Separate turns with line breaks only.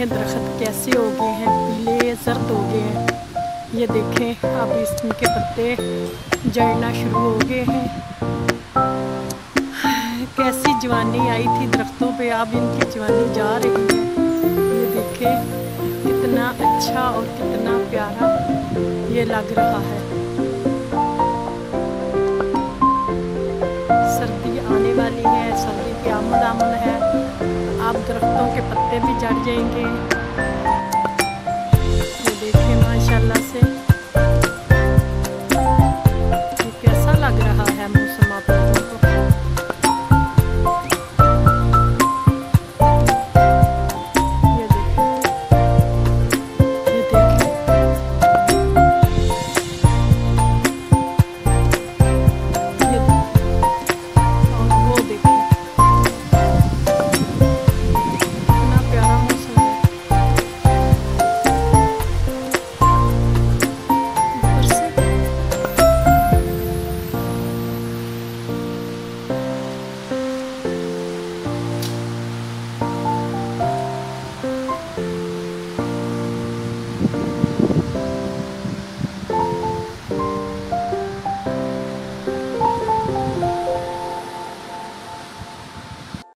देखें दरख्त कैसे हो गए हैं, पीले जर्द हो गए हैं। ये देखें अब इनके पत्ते जड़ना शुरू हो गए हैं। कैसी जवानी आई थी दरख्तों पे, अब इनकी जवानी जा रही है। ये देखें कितना अच्छा और कितना प्यारा ये लग रहा है। सर्दी आने वाली है, सर्दी की आमद है। अब दरख्तों के पत्ते भी झड़ जाएंगे।